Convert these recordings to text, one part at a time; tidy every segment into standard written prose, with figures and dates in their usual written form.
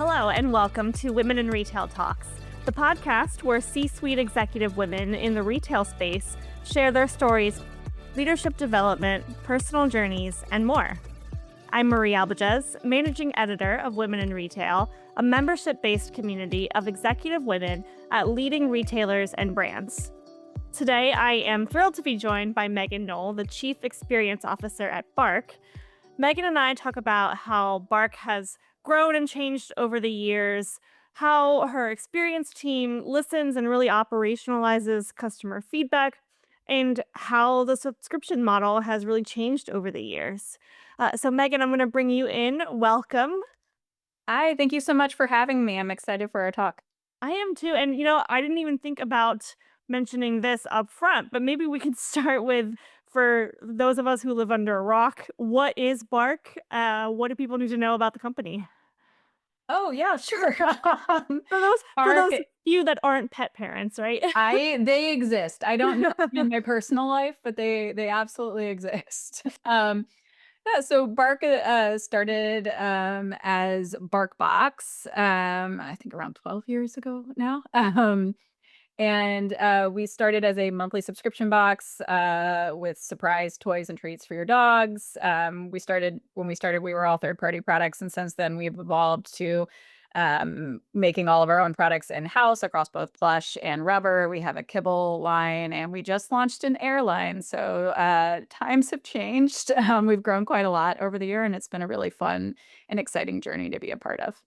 Hello, and welcome to Women in Retail Talks, the podcast where C-suite executive women in the retail space share their stories, leadership development, personal journeys, and more. I'm Marie Albajes, managing editor of Women in Retail, a membership-based community of executive women at leading retailers and brands. Today, I am thrilled to be joined by Meghan Knoll, the Chief Experience Officer at Bark. Meghan and I talk about how Bark has grown and changed over the years, how her experience team listens and really operationalizes customer feedback, and how the subscription model has really changed over the years. So, Meghan, I'm going to bring you in. Welcome. Hi, thank you so much for having me. I'm excited for our talk. I am too. And, I didn't even think about mentioning this up front, but maybe we could start with for those of us who live under a rock, what is Bark? What do people need to know about the company? Oh, yeah, sure. For those for Park, those few that aren't pet parents, right? they exist. I don't know them in my personal life, but they absolutely exist. Yeah, so Bark started as Bark Box, I think around 12 years ago now. And we started as a monthly subscription box with surprise toys and treats for your dogs. When we started, we were all third party products. And since then, we've evolved to making all of our own products in house across both plush and rubber. We have a kibble line and we just launched an airline. So times have changed. We've grown quite a lot over the year, and it's been a really fun and exciting journey to be a part of.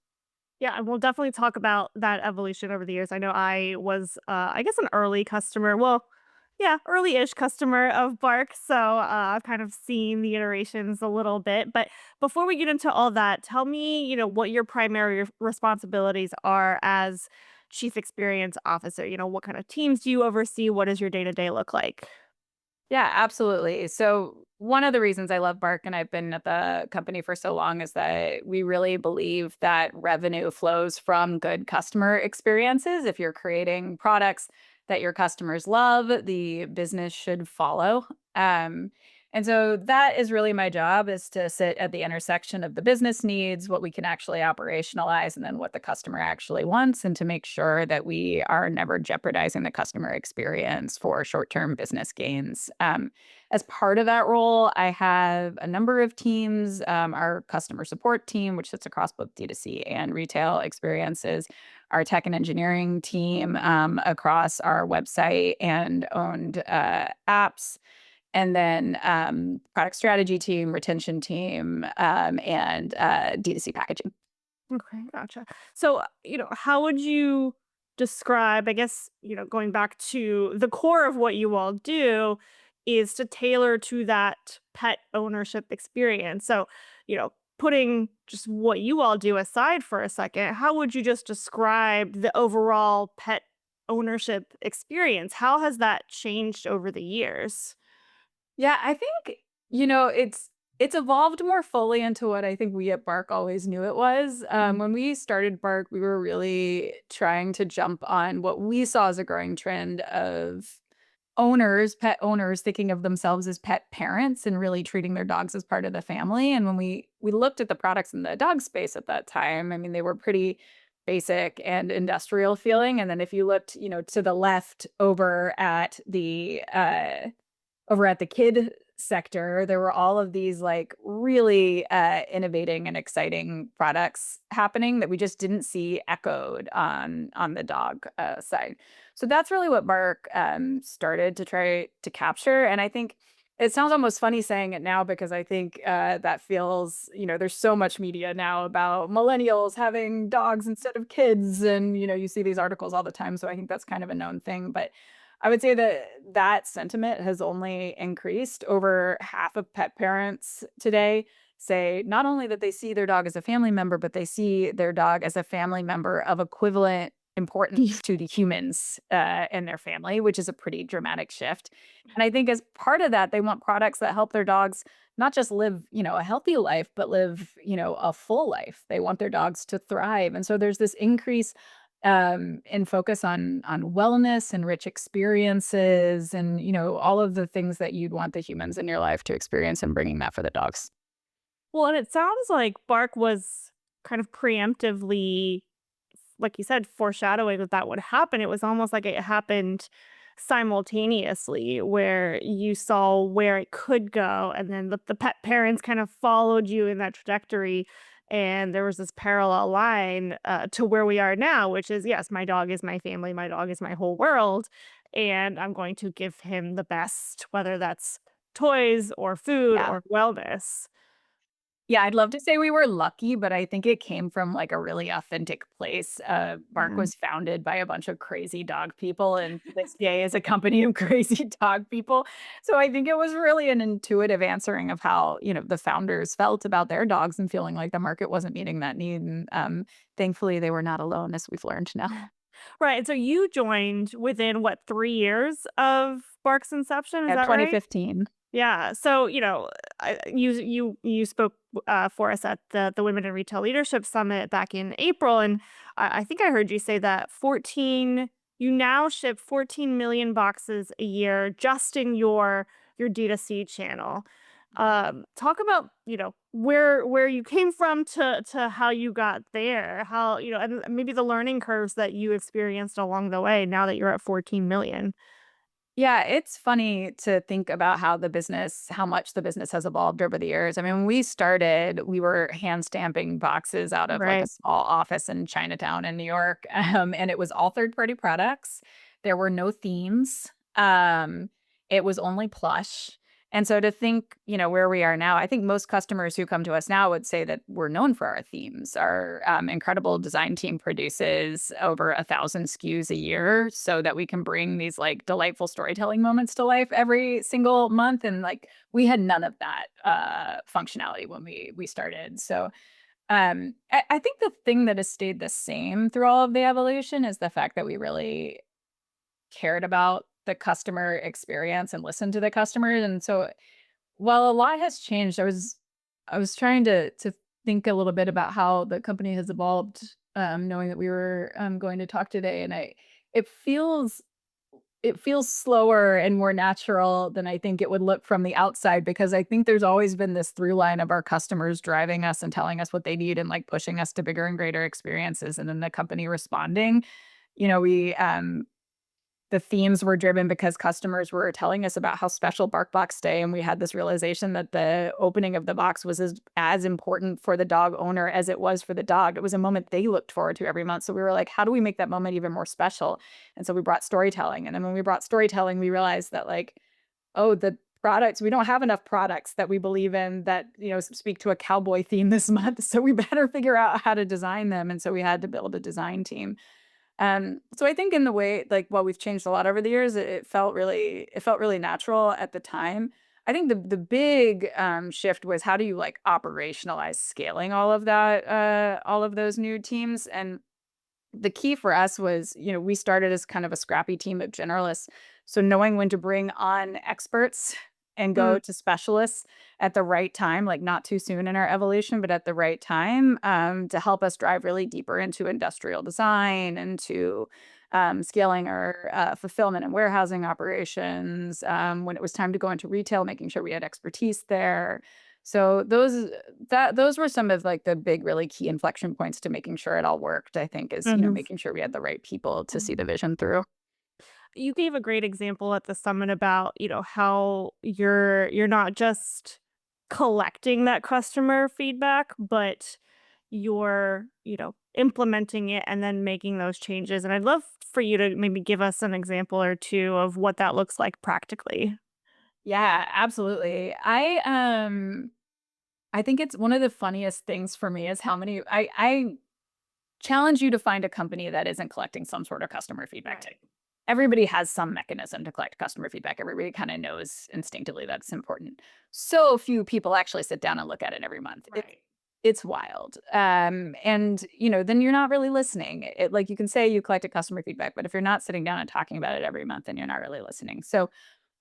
Yeah, and we'll definitely talk about that evolution over the years. I know I was, I guess, an early customer. Well, yeah, early-ish customer of Bark, so I've kind of seen the iterations a little bit. But before we get into all that, tell me, what your primary responsibilities are as chief experience officer. What kind of teams do you oversee? What does your day-to-day look like? Yeah, absolutely. So one of the reasons I love Bark and I've been at the company for so long is that we really believe that revenue flows from good customer experiences. If you're creating products that your customers love, the business should follow. Um, and so that is really my job, is to sit at the intersection of the business needs, what we can actually operationalize, and then what the customer actually wants, and to make sure that we are never jeopardizing the customer experience for short-term business gains. As part of that role, I have a number of teams. Our customer support team, which sits across both D2C and retail experiences, our tech and engineering team across our website and owned apps, and then product strategy team, retention team, and D2C packaging. Okay, gotcha. So, how would you describe, I guess, going back to the core of what you all do is to tailor to that pet ownership experience. So, putting just what you all do aside for a second, how would you just describe the overall pet ownership experience? How has that changed over the years? Yeah, I think, it's evolved more fully into what I think we at Bark always knew it was. Mm. When we started Bark, we were really trying to jump on what we saw as a growing trend of pet owners thinking of themselves as pet parents and really treating their dogs as part of the family. And when we looked at the products in the dog space at that time, I mean, they were pretty basic and industrial feeling. And then if you looked, to the left over at the kid sector, there were all of these like really innovating and exciting products happening that we just didn't see echoed on the dog side. So that's really what Mark started to try to capture. And I think it sounds almost funny saying it now, because I think that feels, there's so much media now about millennials having dogs instead of kids. And, you see these articles all the time. So I think that's kind of a known thing. But I would say that that sentiment has only increased. Over half of pet parents today say not only that they see their dog as a family member, but they see their dog as a family member of equivalent importance to the humans in their family, which is a pretty dramatic shift. And I think as part of that, they want products that help their dogs not just live, a healthy life, but live, a full life. They want their dogs to thrive. And so there's this increase and focus on wellness and rich experiences and, all of the things that you'd want the humans in your life to experience, and bringing that for the dogs. Well, and it sounds like Bark was kind of preemptively, like you said, foreshadowing that that would happen. It was almost like it happened simultaneously, where you saw where it could go, and then the pet parents kind of followed you in that trajectory. And there was this parallel line to where we are now, which is yes, my dog is my family, my dog is my whole world, and I'm going to give him the best, whether that's toys or food Yeah. or wellness. Yeah, I'd love to say we were lucky, but I think it came from, like, a really authentic place. Bark Mhm. was founded by a bunch of crazy dog people, and this day is a company of crazy dog people. So I think it was really an intuitive answering of how, the founders felt about their dogs and feeling like the market wasn't meeting that need, and, thankfully, they were not alone, as we've learned now. Right. And so you joined within what, 3 years of Bark's inception? Is Yeah, that right? 2015. Yeah. So, you spoke for us at the Women in Retail Leadership Summit back in April, and I think I heard you say that 14. You now ship 14 million boxes a year just in your D2C channel. Talk about where you came from to how you got there, how and maybe the learning curves that you experienced along the way. Now that you're at 14 million, Yeah, it's funny to think about how much the business has evolved over the years. I mean, when we started, we were hand stamping boxes out of like a right? small office in Chinatown in New York. And it was all third party products. There were no themes. It was only plush. And so to think, where we are now, I think most customers who come to us now would say that we're known for our themes. Our incredible design team produces over 1,000 SKUs a year so that we can bring these like delightful storytelling moments to life every single month. And like we had none of that functionality when we started. So I think the thing that has stayed the same through all of the evolution is the fact that we really cared about the customer experience and listened to the customers. And so while a lot has changed, I was trying to think a little bit about how the company has evolved, knowing that we were going to talk today, and it feels it feels slower and more natural than I think it would look from the outside because I think there's always been this through line of our customers driving us and telling us what they need and like pushing us to bigger and greater experiences, and then the company responding. We the themes were driven because customers were telling us about how special BarkBox Day, and we had this realization that the opening of the box was as important for the dog owner as it was for the dog. It was a moment they looked forward to every month. So we were like, how do we make that moment even more special? And so we brought storytelling. And then when we brought storytelling, we realized that like, oh, the products, we don't have enough products that we believe in that, speak to a cowboy theme this month. So we better figure out how to design them. And so we had to build a design team. So I think in the way, like, while we've changed a lot over the years, it felt really natural at the time. I think the big shift was how do you like operationalize scaling all of those new teams, and the key for us was, we started as kind of a scrappy team of generalists. So knowing when to bring on experts and Mm, go to specialists at the right time, like not too soon in our evolution, but at the right time to help us drive really deeper into industrial design, into scaling our fulfillment and warehousing operations. When it was time to go into retail, making sure we had expertise there. So those were some of like the big, really key inflection points to making sure it all worked, I think, is, mhm. making sure we had the right people to see the vision through. You gave a great example at the summit about, how you're not just collecting that customer feedback, but you're, implementing it and then making those changes. And I'd love for you to maybe give us an example or two of what that looks like practically. Yeah, absolutely. I think it's one of the funniest things for me is how many I challenge you to find a company that isn't collecting some sort of customer feedback Right. tape. Everybody has some mechanism to collect customer feedback. Everybody kind of knows instinctively that's important. So few people actually sit down and look at it every month. Right. It's wild. And then you're not really listening. Like you can say you collected customer feedback, but if you're not sitting down and talking about it every month, then you're not really listening. So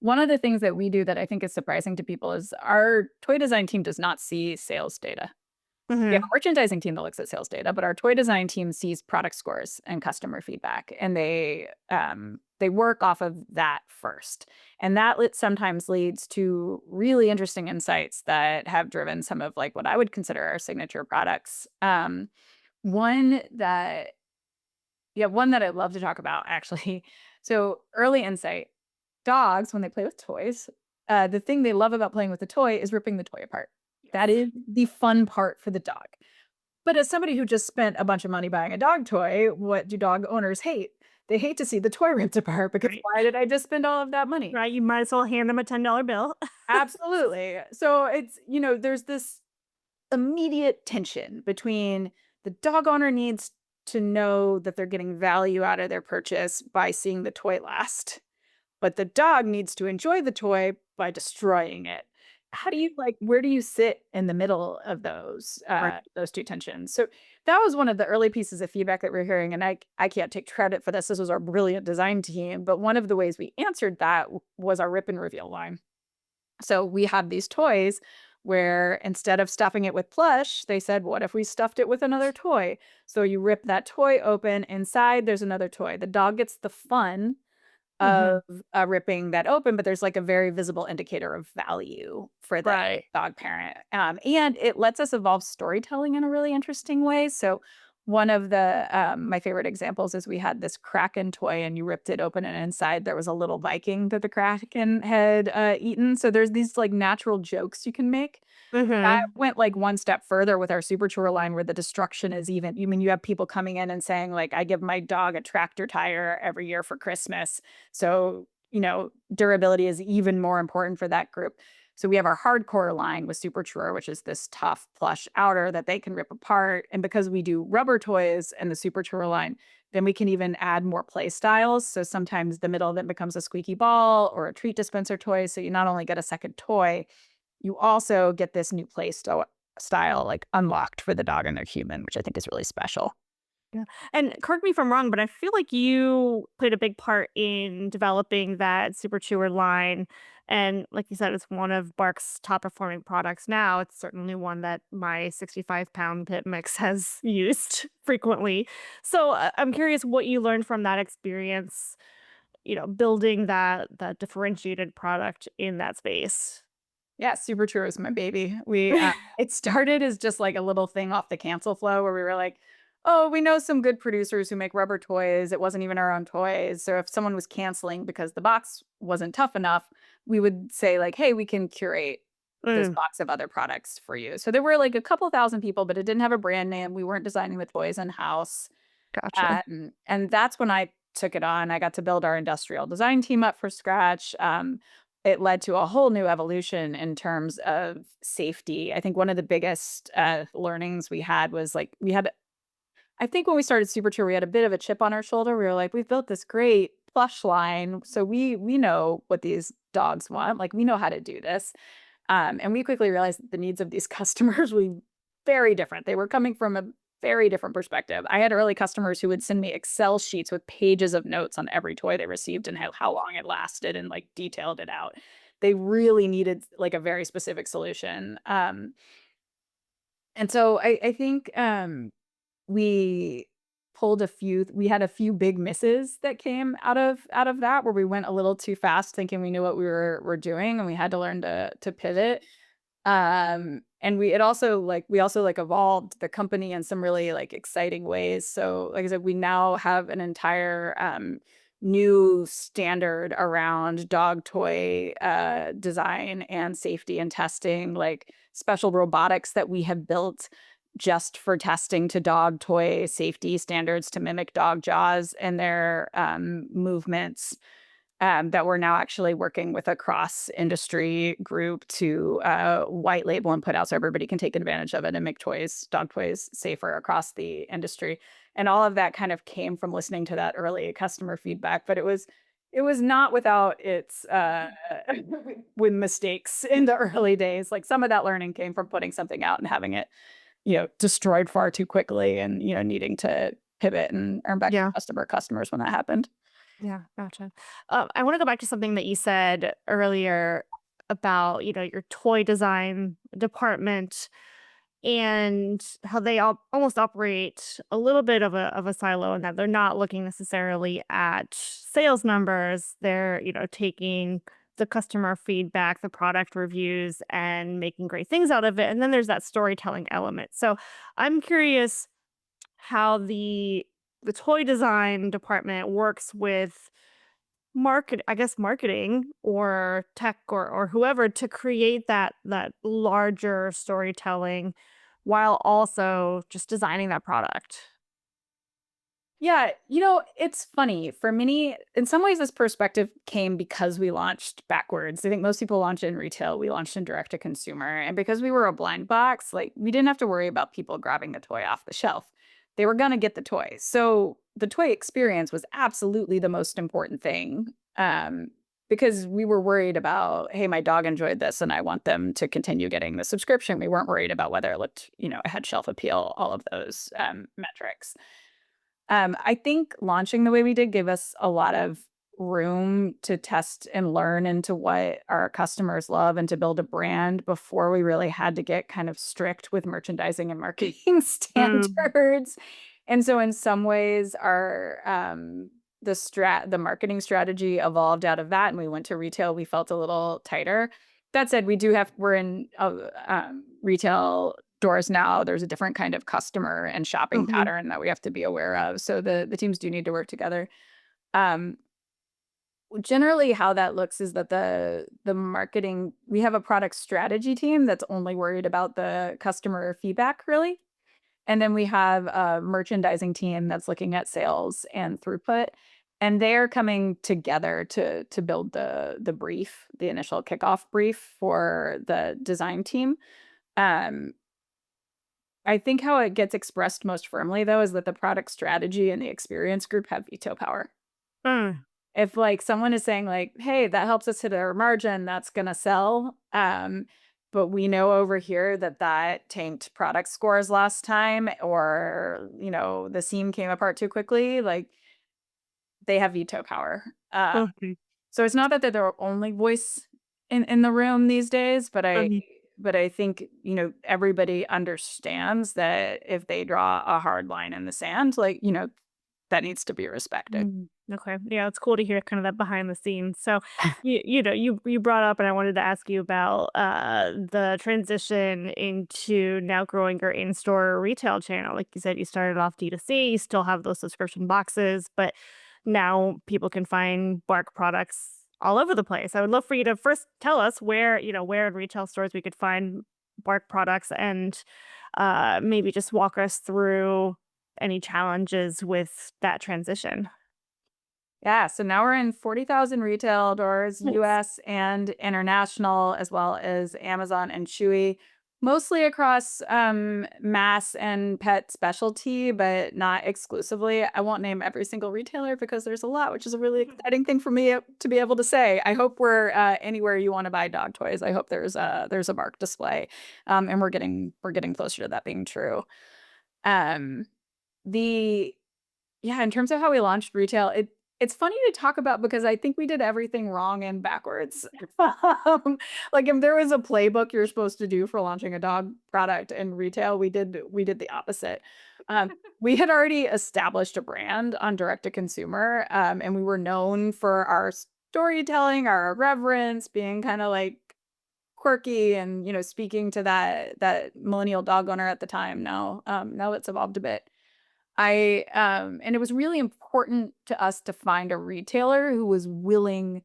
one of the things that we do that I think is surprising to people is our toy design team does not see sales data. We have Mhm. a merchandising team that looks at sales data, but our toy design team sees product scores and customer feedback, and they they work off of that first. And that sometimes leads to really interesting insights that have driven some of like what I would consider our signature products. One that, yeah, one that I love to talk about actually. So early insight, dogs, when they play with toys, the thing they love about playing with the toy is ripping the toy apart. That Yes. is the fun part for the dog. But as somebody who just spent a bunch of money buying a dog toy, what do dog owners hate? They hate to see the toy ripped apart because Right. why did I just spend all of that money? Right. You might as well hand them a $10 bill. Absolutely. So it's, there's this immediate tension between the dog owner needs to know that they're getting value out of their purchase by seeing the toy last, but the dog needs to enjoy the toy by destroying it. How do you like where do you sit in the middle of Right. those two tensions? So that was one of the early pieces of feedback that we're hearing, and I can't take credit for this. This was our brilliant design team, but one of the ways we answered that was our rip and reveal line. So we have these toys where instead of stuffing it with plush, they said, "What if we stuffed it with another toy?" So you rip that toy open, inside there's another toy. The dog gets the fun Hmm. of, ripping that open, but there's, like, a very visible indicator of value for the Right. dog parent, and it lets us evolve storytelling in a really interesting way. So one of my favorite examples is we had this Kraken toy, and you ripped it open, and inside there was a little Viking that the Kraken had, eaten. So there's these, like, natural jokes you can make. That Hmm. went, like, one step further with our Super Churro line where the destruction is even you have people coming in and saying, like, "I give my dog a tractor tire every year for Christmas." So, durability is even more important for that group. So we have our hardcore line with Super Churro, which is this tough plush outer that they can rip apart, and because we do rubber toys in the Super Churro line, then we can even add more play styles. So sometimes the middle of it becomes a squeaky ball or a treat dispenser toy, so you not only get a second toy, you also get this new style, like, unlocked for the dog and their human, which I think is really special. Yeah. And correct me if I'm wrong, but I feel like you played a big part in developing that Super Chewer line. And like you said, it's one of Bark's top performing products now. It's certainly one that my 65-pound pit mix has used frequently. So I'm curious what you learned from that experience, building that differentiated product in that space. Yeah, Super True is my baby. It started as just, like, a little thing off the cancel flow where we were like, "Oh, we know some good producers who make rubber toys." It wasn't even our own toys, so if someone was canceling because the box wasn't tough enough, we would say, like, "Hey, we can curate this Mm, box of other products for you." So there were, like, a couple thousand people, but it didn't have a brand name. We weren't designing the toys in-house. gotcha. And that's when I took it on. I got to build our industrial design team up for scratch. It led to a whole new evolution in terms of safety. I think one of the biggest learnings we had was like I think when we started Super Tour, we had a bit of a chip on our shoulder. We were like, we've built this great plush line, so we know what these dogs want. Like we know how to do this. And we quickly realized that the needs of these customers were very different. They were coming from a very different perspective. I had early customers who would send me Excel sheets with pages of notes on every toy they received and how long it lasted and like detailed it out. They really needed like a very specific solution. And so I think we we had a few big misses that came out of that where we went a little too fast thinking we knew what we were doing and we had to learn to pivot. And we also, like, evolved the company in some really, like, exciting ways. So, like I said, we now have an entire, new standard around dog toy, design and safety and testing, like, special robotics that we have built just for testing to dog toy safety standards to mimic dog jaws and their, movements that we're now actually working with a cross industry group to white label and put out so everybody can take advantage of it and make dog toys safer across the industry. And all of that kind of came from listening to that early customer feedback, but it was not without its with mistakes in the early days. Like some of that learning came from putting something out and having it, destroyed far too quickly and, needing to pivot and earn back Yeah. customers when that happened. Yeah, gotcha. I want to go back to something that you said earlier about, your toy design department. and how they all almost operate a little bit of a silo, and that they're not looking necessarily at sales numbers. They're, taking the customer feedback, the product reviews, and making great things out of it. And then there's that storytelling element. So I'm curious how the toy design department works with marketing or tech or whoever to create that larger storytelling while also just designing that product. Yeah, it's funny. For many, in some ways, this perspective came because we launched backwards. I think most people launch in retail. We launched in direct to consumer. And because we were a blind box, like we didn't have to worry about people grabbing the toy off the shelf. They were going to get the toy. So the toy experience was absolutely the most important thing. Because we were worried about, hey, my dog enjoyed this and I want them to continue getting the subscription. We weren't worried about whether it looked, it had shelf appeal, all of those metrics. I think launching the way we did gave us a lot of room to test and learn into what our customers love and to build a brand before we really had to get kind of strict with merchandising and marketing Mm. standards. And so in some ways the marketing strategy evolved out of that and we went to retail, we felt a little tighter. That said, we're in retail doors now. There's a different kind of customer and shopping Mhm. pattern that we have to be aware of. So the teams do need to work together. Um, Generally, how that looks is that the marketing we have a product strategy team that's only worried about the customer feedback, really. And then we have a merchandising team that's looking at sales and throughput. And they're coming together to build the brief, the initial kickoff brief for the design team. Um, I think how it gets expressed most firmly, though, is that the product strategy and the experience group have veto power. Mm. If, like, someone is saying, like, "Hey, that helps us hit our margin, that's gonna sell," but we know over here that that tanked product scores last time or, the seam came apart too quickly, like, they have veto power. Mhm. So it's not that they're the only voice in the room these days, but I Mhm. but I think, everybody understands that if they draw a hard line in the sand, like, that needs to be respected. Mm, okay. Yeah, it's cool to hear kind of that behind the scenes. So, you brought up, and I wanted to ask you about the transition into now growing your in-store retail channel. Like you said, you started off D2C, you still have those subscription boxes, but now people can find Bark products all over the place. I would love for you to first tell us where in retail stores we could find Bark products, and maybe just walk us through any challenges with that transition. Yeah, so now we're in 40,000 retail doors, Nice. US and international, as well as Amazon and Chewy, mostly across mass and pet specialty, but not exclusively. I won't name every single retailer because there's a lot, which is a really exciting thing for me to be able to say. I hope we're anywhere you want to buy dog toys. I hope there's a Bark display, and we're getting closer to that being true. Um, the Yeah, in terms of how we launched retail, it's funny to talk about because I think we did everything wrong and backwards. Like, if there was a playbook you're supposed to do for launching a dog product in retail, we did the opposite. We had already established a brand on direct to consumer, and we were known for our storytelling, our irreverence, being kinda, like, quirky and, speaking to that millennial dog owner at the time. Now it's evolved a bit. And it was really important to us to find a retailer who was willing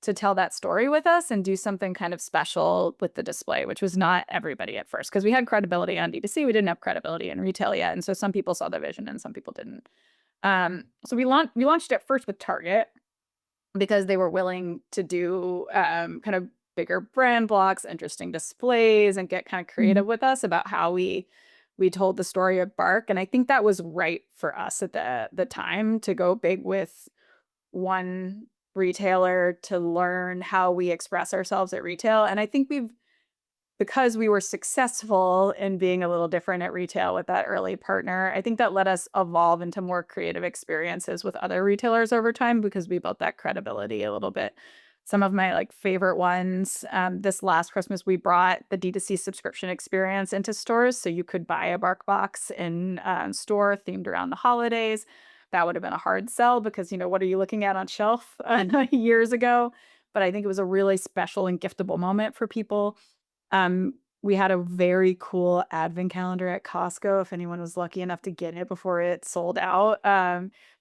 to tell that story with us and do something kind of special with the display, which was not everybody at first because we had credibility on D2C. We didn't have credibility in retail yet. And so some people saw the vision and some people didn't. So we launched it first with Target because they were willing to do kind of bigger brand blocks, interesting displays, and get kind of creative Mhm. with us about how we told the story of Bark. And I think that was right for us at the time to go big with one retailer to learn how we express ourselves at retail. And I think because we were successful in being a little different at retail with that early partner, I think that let us evolve into more creative experiences with other retailers over time because we built that credibility a little bit some of my like favorite ones. This last Christmas, we brought the D2C subscription experience into stores, so you could buy a Bark Box in store themed around the holidays. That would have been a hard sell because what are you looking at on shelf years ago? But I think it was a really special and giftable moment for people. We had a very cool advent calendar at Costco, if anyone was lucky enough to get it before it sold out,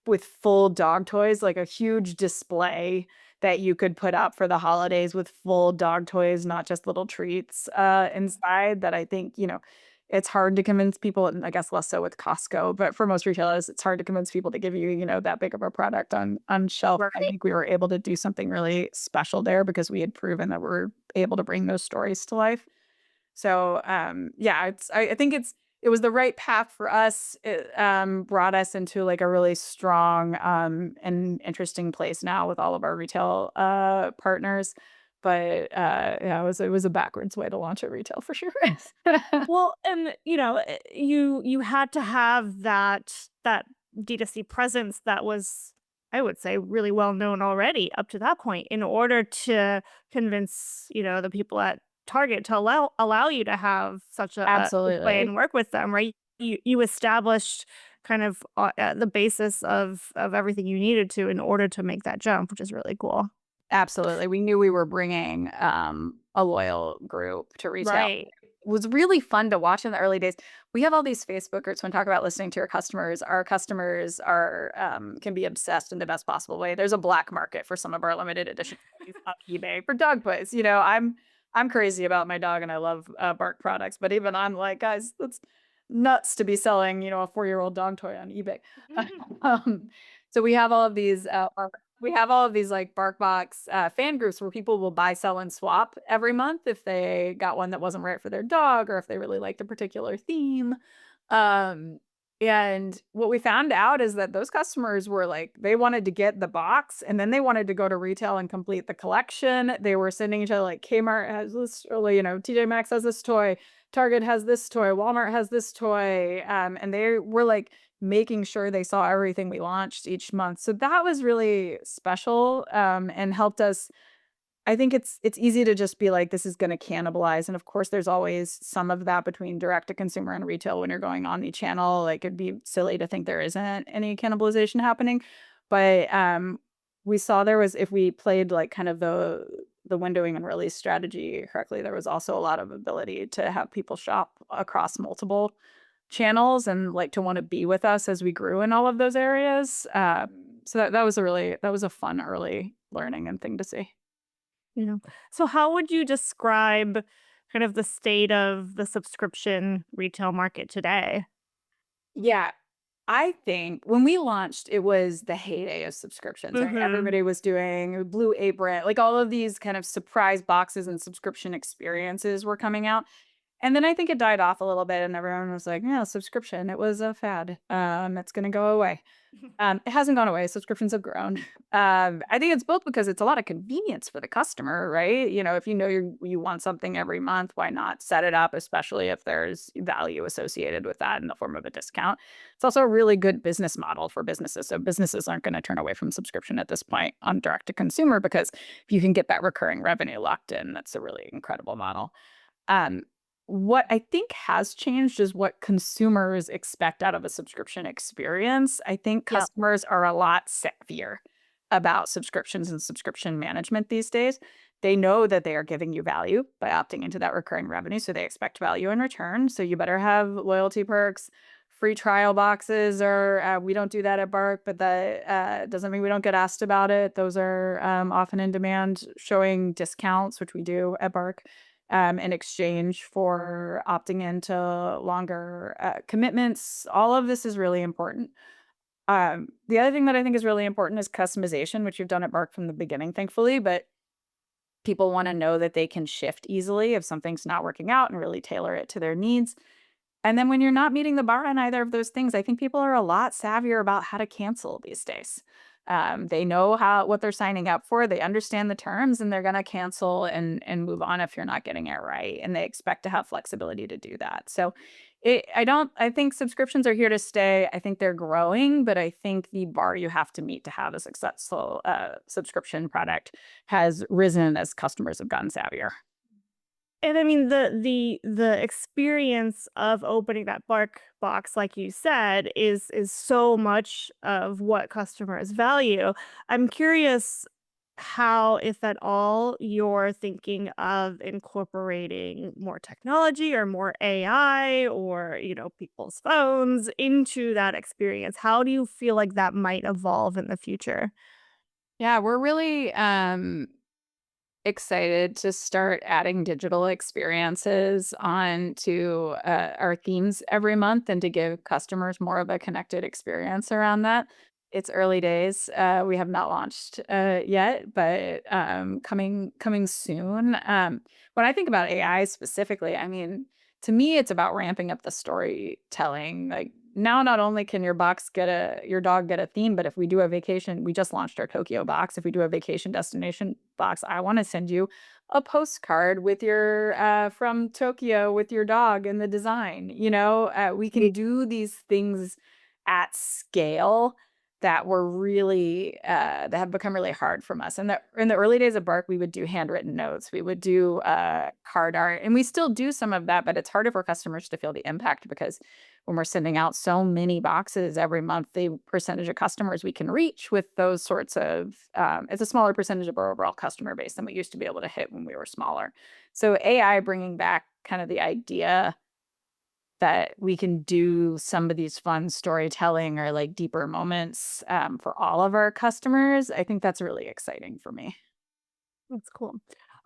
with full dog toys, like a huge display that you could put up for the holidays with full dog toys, not just little treats, inside that I think, it's hard to convince people, and I guess less so with Costco, but for most retailers, it's hard to convince people to give you, that big of a product on shelf. I Right. think we were able to do something really special there because we had proven that we're able to bring those stories to life. So, yeah, I think it was the right path for us. It, brought us into like a really strong, and interesting place now with all of our retail, partners. But, yeah, it was a backwards way to launch a retail for sure. Well, and you had to have that D2C presence that was, I would say, really well known already up to that point in order to convince, the people at Target to allow you to have such a display Absolutely. and work with them, right? You established kind of the basis of everything you needed to in order to make that jump, which is really cool. Absolutely. We knew we were bringing, a loyal group to retail. Right. It was really fun to watch in the early days. We have all these Facebook groups when talk about listening to your customers. Our customers are, can be obsessed in the best possible way. There's a black market for some of our limited edition toys on eBay for dog toys. I'm crazy about my dog and I love, Bark products, but even I'm like, guys, that's nuts to be selling, a 4-year-old dog toy on eBay. Um, so we have all of these like BarkBox fan groups where people will buy, sell, and swap every month if they got one that wasn't right for their dog or if they really liked a particular theme. Um, and what we found out is that those customers were like, they wanted to get the box and then they wanted to go to retail and complete the collection. They were sending each other like Kmart has this, or TJ Maxx has this toy, Target has this toy, Walmart has this toy. And they were like, making sure they saw everything we launched each month. So that was really special, and helped us. I think it's easy to just be like, this is going to cannibalize. And of course, there's always some of that between direct to consumer and retail when you're going omni-channel. Like it'd be silly to think there isn't any cannibalization happening. But we saw there was, if we played like kind of the windowing and release strategy correctly, there was also a lot of ability to have people shop across multiple channels and like to want to be with us as we grew in all of those areas. So that was a fun early learning and thing to see. You know, so how would you describe kind of the state of the subscription retail market today? Yeah, I think when we launched, it was the heyday of subscriptions, right? Mhm. Everybody was doing Blue Apron, like all of these kind of surprise boxes and subscription experiences were coming out. And then I think it died off a little bit and everyone was like, yeah, subscription, it was a fad. It's gonna go away. It hasn't gone away. Subscriptions have grown. I think it's both because it's a lot of convenience for the customer, right? If you want something every month, why not set it up, especially if there's value associated with that in the form of a discount. It's also a really good business model for businesses. So businesses aren't going to turn away from subscription at this point on direct to consumer because if you can get that recurring revenue locked in, that's a really incredible model. Um, what I think has changed is what consumers expect out of a subscription experience. I think Yep. customers are a lot savvier about subscriptions and subscription management these days. They know that they are giving you value by opting into that recurring revenue, so they expect value in return. So you better have loyalty perks, free trial boxes, or we don't do that at Bark, but that doesn't mean we don't get asked about it. Those are often in demand, showing discounts, which we do at Bark, in exchange for opting into longer commitments. All of this is really important. The other thing that I think is really important is customization, which you've done at Bark from the beginning, thankfully. But people want to know that they can shift easily if something's not working out and really tailor it to their needs. And then when you're not meeting the bar on either of those things, I think people are a lot savvier about how to cancel these days. They know what they're signing up for. They understand the terms, and they're going to cancel and move on if you're not getting it right. And they expect to have flexibility to do that. So I think subscriptions are here to stay. I think they're growing, but I think the bar you have to meet to have a successful subscription product has risen as customers have gotten savvier. And I mean, the experience of opening that bark box, like you said, is so much of what customers value. I'm curious how, if at all, you're thinking of incorporating more technology or more AI or, people's phones into that experience. How do you feel like that might evolve in the future? Yeah, we're really excited to start adding digital experiences onto our themes every month and to give customers more of a connected experience around that. It's early days. We have not launched yet, but coming soon. When I think about AI specifically, I mean, to me, it's about ramping up the storytelling. Like now, not only can your dog get a theme, but if we do a vacation, we just launched our Tokyo box. If we do a vacation destination box, I want to send you a postcard with your from Tokyo with your dog and the design. We can do these things at scale that were really that have become really hard from us. And in the early days of Bark, we would do handwritten notes, we would do card art, and we still do some of that, but it's harder for customers to feel the impact because when we're sending out so many boxes every month, the percentage of customers we can reach with those sorts of it's a smaller percentage of our overall customer base than we used to be able to hit when we were smaller. So AI bringing back kind of the idea that we can do some of these fun storytelling or like deeper moments for all of our customers, I think that's really exciting for me. That's cool.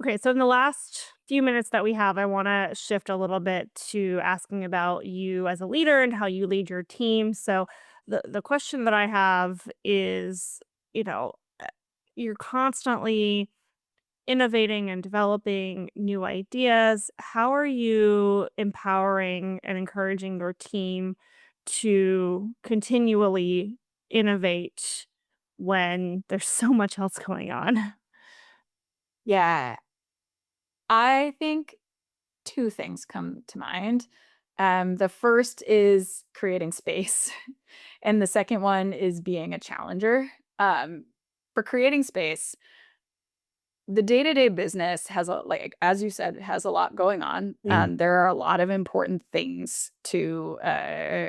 Okay, so in the last few minutes that we have, I want to shift a little bit to asking about you as a leader and how you lead your team. So the question that I have is, you know, uh, you're constantly innovating and developing new ideas. How are you empowering and encouraging your team to continually innovate when there's so much else going on? Yeah, I think two things come to mind. The first is creating space, and the second one is being a challenger. For creating space, the day-to-day business has like as you said, has a lot going on. There are a lot of important things to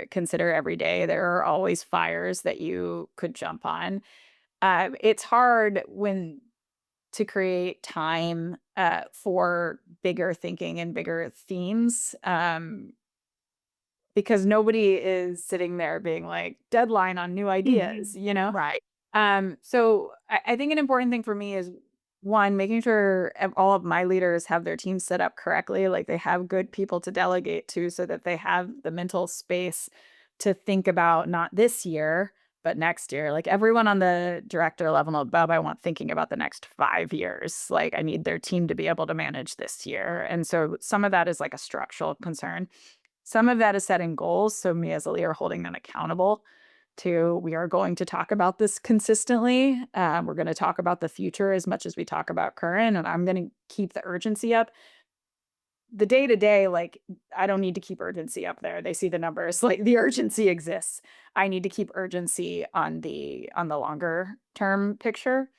consider every day. There are always fires that you could jump on. It's hard when to create time for bigger thinking and bigger themes. Because nobody is sitting there being like deadline on new ideas, Mhm. you know? Right. So I think an important thing for me is one, making sure all of my leaders have their teams set up correctly, like they have good people to delegate to so that they have the mental space to think about not this year, but next year. Like everyone on the director level above, I want thinking about the next 5 years. Like I need their team to be able to manage this year. And so some of that is like a structural concern. Some of that is setting goals. So me as a leader holding them accountable to we are going to talk about this consistently. We're going to talk about the future as much as we talk about current, and I'm going to keep the urgency up. The day to day, like I don't need to keep urgency up there. They see the numbers, like the urgency exists. I need to keep urgency on the longer term picture.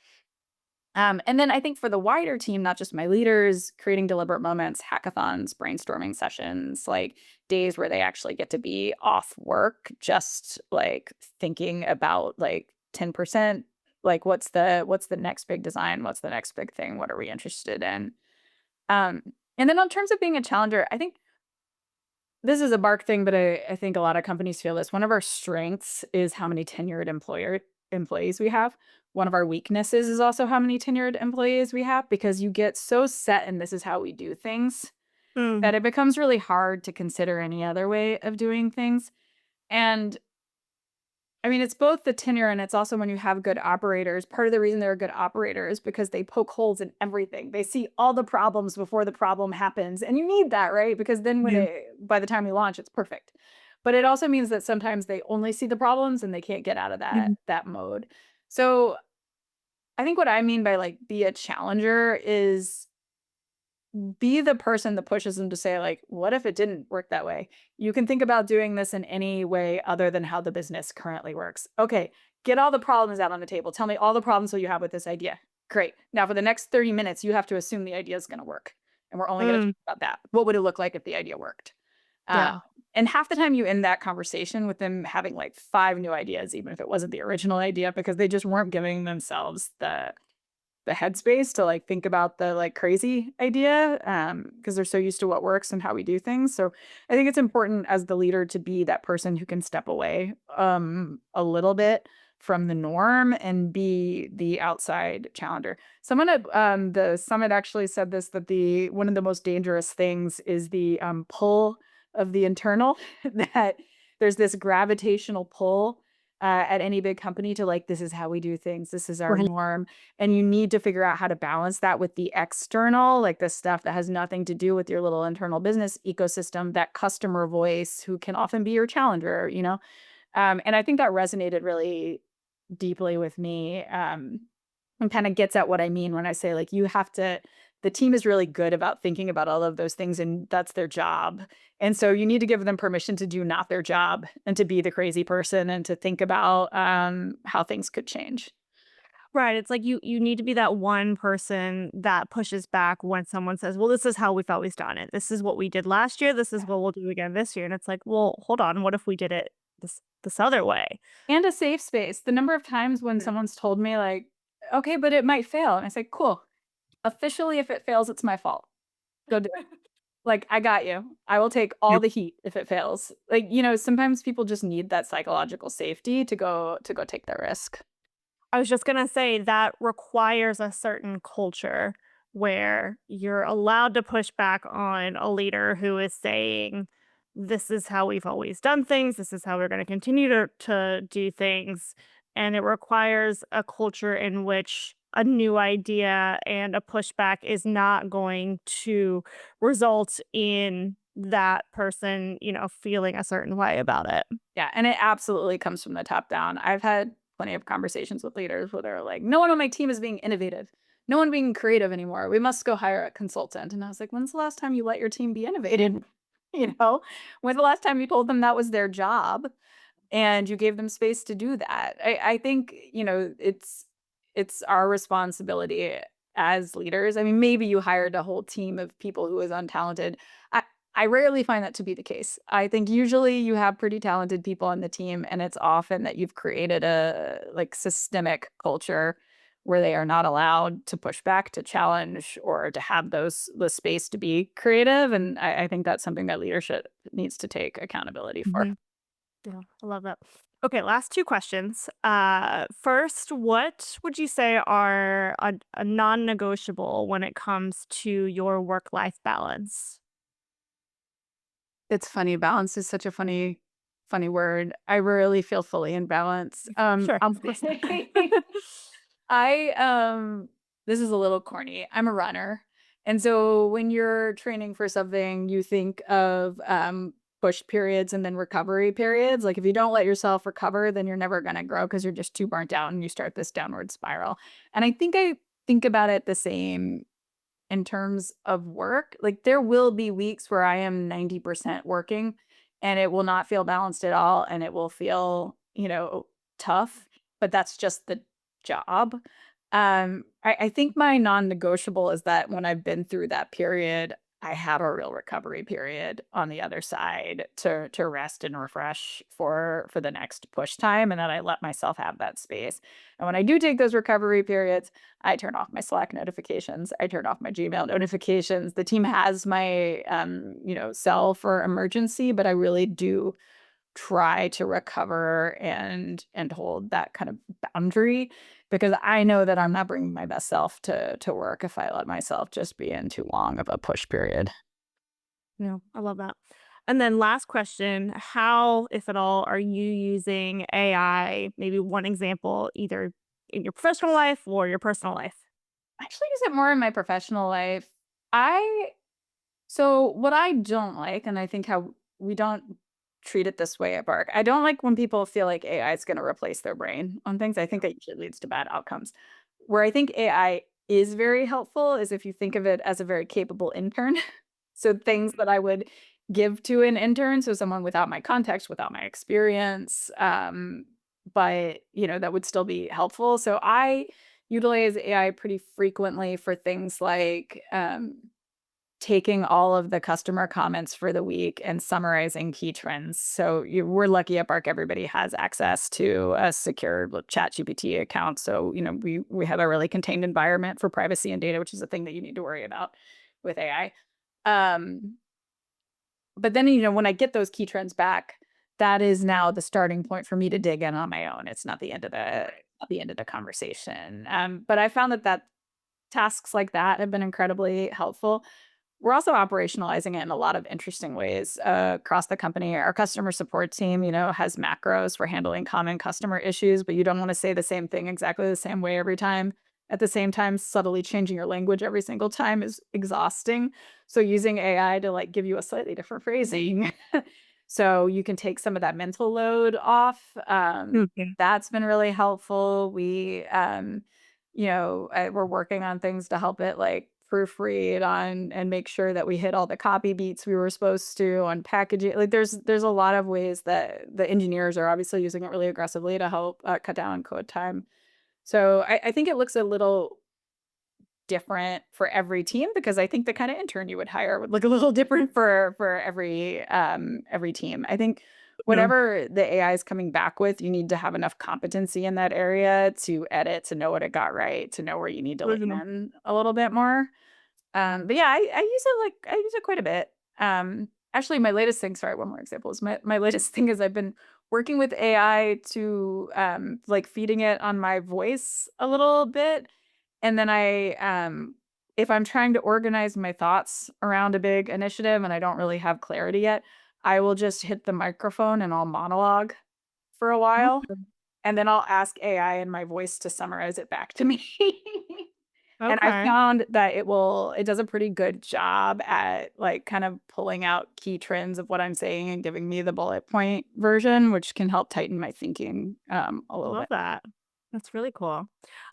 And then I think for the wider team, not just my leaders, creating deliberate moments, hackathons, brainstorming sessions, like days where they actually get to be off work, just like thinking about like 10%, like what's the next big design? What's the next big thing? What are we interested in? Um, and then in terms of being a challenger, I think this is a Bark thing, but I think a lot of companies feel this. One of our strengths is how many tenured employees we have. One of our weaknesses is also how many tenured employees we have because you get so set and this is how we do things Mm. that it becomes really hard to consider any other way of doing things. And I mean, it's both the tenure and it's also when you have good operators. Part of the reason they're good operators because they poke holes in everything. They see all the problems before the problem happens. And you need that, right? Because then Yeah. by the time you launch, it's perfect. But it also means that sometimes they only see the problems and they can't get out of that Mhm. that mode. So I think what I mean by like be a challenger is be the person that pushes them to say, like, what if it didn't work that way? You can think about doing this in any way other than how the business currently works. Okay, get all the problems out on the table. Tell me all the problems that you have with this idea. Great. Now, for the next 30 minutes, you have to assume the idea is going to work. And we're only going to Mm, talk about that. What would it look like if the idea worked? Uh, yeah. and half the time you end that conversation with them having like 5 new ideas, even if it wasn't the original idea, because they just weren't giving themselves the headspace to like think about the like crazy idea because they're so used to what works and how we do things. So I think it's important as the leader to be that person who can step away a little bit from the norm and be the outside challenger. Someone at the summit actually said this, that the one of the most dangerous things is the pull of the internal, that there's this gravitational pull at any big company to like, this is how we do things, this is our Right. norm, and you need to figure out how to balance that with the external, like the stuff that has nothing to do with your little internal business ecosystem, that customer voice who can often be your challenger, you know? And I think that resonated really deeply with me, and kind of gets at what I mean when I say, like, you have to, the team is really good about thinking about all of those things, and that's their job. And so you need to give them permission to do not their job and to be the crazy person and to think about how things could change. Right, it's like you need to be that one person that pushes back when someone says, "Well, this is how we've always done it. This is what we did last year. This is what we'll do again this year." And it's like, "Well, hold on. What if we did it this other way?" And a safe space. The number of times when Mm. someone's told me, like, okay, but it might fail. And I say, cool. Officially, if it fails, it's my fault. Go do it. Like, I got you. I will take all Yep. the heat if it fails. Like, sometimes people just need that psychological safety to go take that risk. I was just gonna say that requires a certain culture where you're allowed to push back on a leader who is saying, "This is how we've always done things. This is how we're gonna continue to do things." And it requires a culture in which a new idea and a pushback is not going to result in that person, feeling a certain way about it. Yeah, and it absolutely comes from the top down. I've had plenty of conversations with leaders where they're like, "No one on my team is being innovative. No one being creative anymore. We must go hire a consultant." And I was like, "When's the last time you let your team be innovative?" You know, when's the last time you told them that was their job and you gave them space to do that? I think, it's our responsibility as leaders. I mean, maybe you hired a whole team of people who is untalented. I I rarely find that to be the case. I think usually you have pretty talented people on the team, and it's often that you've created a like systemic culture where they are not allowed to push back, to challenge, or to have the space to be creative. And I think that's something that leadership needs to take accountability for. Mhm. Yeah, I love that. Okay, last 2 questions. First, what would you say are a non-negotiable when it comes to your work-life balance? It's funny, balance is such a funny word. I rarely feel fully in balance. Sure, of course. I this is a little corny. I'm a runner. And so when you're training for something, you think of push periods and then recovery periods. Like if you don't let yourself recover, then you're never going to grow because you're just too burnt out and you start this downward spiral. And I think about it the same in terms of work. Like there will be weeks where I am 90% working and it will not feel balanced at all and it will feel, tough, but that's just the job. I think my non-negotiable is that when I've been through that period, I have a real recovery period on the other side to rest and refresh for the next push time, and that I let myself have that space. And when I do take those recovery periods, I turn off my Slack notifications. I turn off my Gmail notifications. The team has my, cell for emergency, but I really do try to recover and hold that kind of boundary because I know that I'm not bringing my best self to work if I let myself just be in too long of a push period. No, I love that. And then last question, how, if at all, are you using AI? Maybe one example, either in your professional life or your personal life. I actually use it more in my professional life. I So what I don't like, and I think how we don't treat it this way at Bark, I don't like when people feel like AI is going to replace their brain on things. I think that usually leads to bad outcomes. Where I think AI is very helpful is if you think of it as a very capable intern. So things that I would give to an intern, so someone without my context, without my experience, but, that would still be helpful. So I utilize AI pretty frequently for things like, taking all of the customer comments for the week and summarizing key trends. So we're lucky at Bark, everybody has access to a secure ChatGPT account. So, we have a really contained environment for privacy and data, which is a thing that you need to worry about with AI. Um, but then, when I get those key trends back, that is now the starting point for me to dig in on my own. It's not the end of the conversation. But I found that tasks like that have been incredibly helpful. We're also operationalizing it in a lot of interesting ways across the company. Our customer support team, has macros for handling common customer issues, but you don't want to say the same thing exactly the same way every time. At the same time, subtly changing your language every single time is exhausting. So using AI to give you a slightly different phrasing, so you can take some of that mental load off. Okay. That's been really helpful. We're working on things to help it proofread on and make sure that we hit all the copy beats we were supposed to on packaging. There's a lot of ways that the engineers are obviously using it really aggressively to help cut down on code time. So I think it looks a little different for every team because I think the kind of intern you would hire would look a little different for every team. I think Mhm. whatever the AI is coming back with, you need to have enough competency in that area to edit, to know what it got right, to know where you need to lean Mhm. in a little bit more. But yeah, I use it quite a bit. Actually, my latest thing, sorry, one more example is my latest thing is I've been working with AI to feeding it on my voice a little bit. And then if I'm trying to organize my thoughts around a big initiative and I don't really have clarity yet, I will just hit the microphone and I'll monologue for a while. Okay. And then I'll ask AI in my voice to summarize it back to me. And I Okay. found that it does a pretty good job at, kind of pulling out key trends of what I'm saying and giving me the bullet point version, which can help tighten my thinking, a little Love bit. that. That's really cool.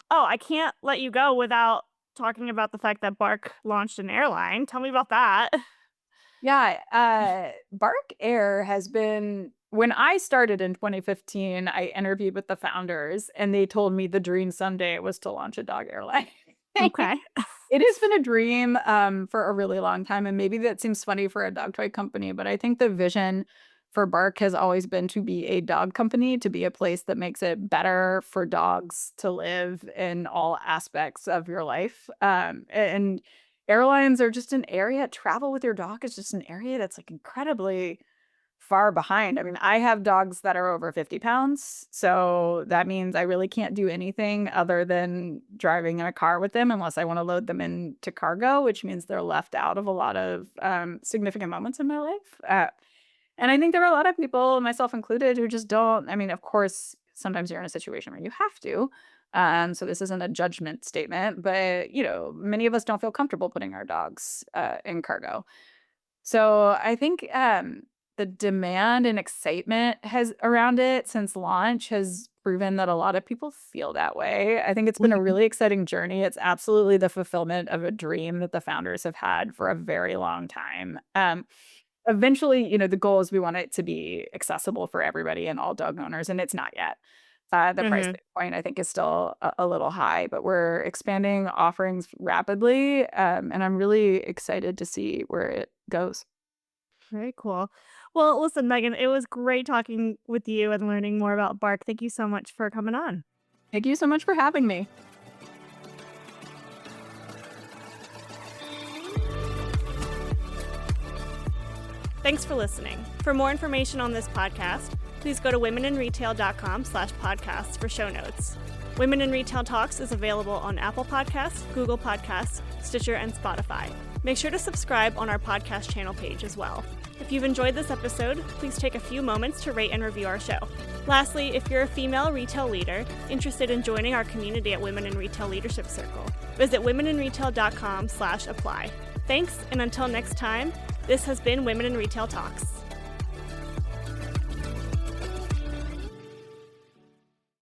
Oh, I can't let you go without talking about the fact that Bark launched an airline. Tell me about that. Yeah, Bark Air has been when I started in 2015, I interviewed with the founders, and they told me the dream someday was to launch a dog airline. Okay. It has been a dream, for a really long time, and maybe that seems funny for a dog toy company, but I think the vision for Bark has always been to be a dog company, to be a place that makes it better for dogs to live in all aspects of your life. And airlines are just an area travel with your dog is just an area that's, incredibly far behind. I mean, I have dogs that are over 50 pounds, so that means I really can't do anything other than driving in a car with them unless I wanna load them into cargo, which means they're left out of a lot of, significant moments in my life, and I think there are a lot of people, myself included, who just don't. I mean, of course, sometimes you're in a situation where you have to, so this isn't a judgment statement, but, many of us don't feel comfortable putting our dogs, in cargo. So I think the demand and excitement has around it since launch has proven that a lot of people feel that way. I think it's been a Mhm. really exciting journey. It's absolutely the fulfillment of a dream that the founders have had for a very long time. Eventually, the goal is we want it to be accessible for everybody and all dog owners, and it's not yet. The price Mhm. point I think is still a little high, but we're expanding offerings rapidly, and I'm really excited to see where it goes. Very cool. Well, listen, Megan, it was great talking with you and learning more about Bark. Thank you so much for coming on. Thank you so much for having me. Thanks for listening. For more information on this podcast, please go to womeninretail.com/podcasts for show notes. Women in Retail Talks is available on Apple Podcasts, Google Podcasts, Stitcher, and Spotify. Make sure to subscribe on our podcast channel page as well. If you've enjoyed this episode, please take a few moments to rate and review our show. Lastly, if you're a female retail leader interested in joining our community at Women in Retail Leadership Circle, visit womeninretail.com/apply. Thanks, and until next time, this has been Women in Retail Talks.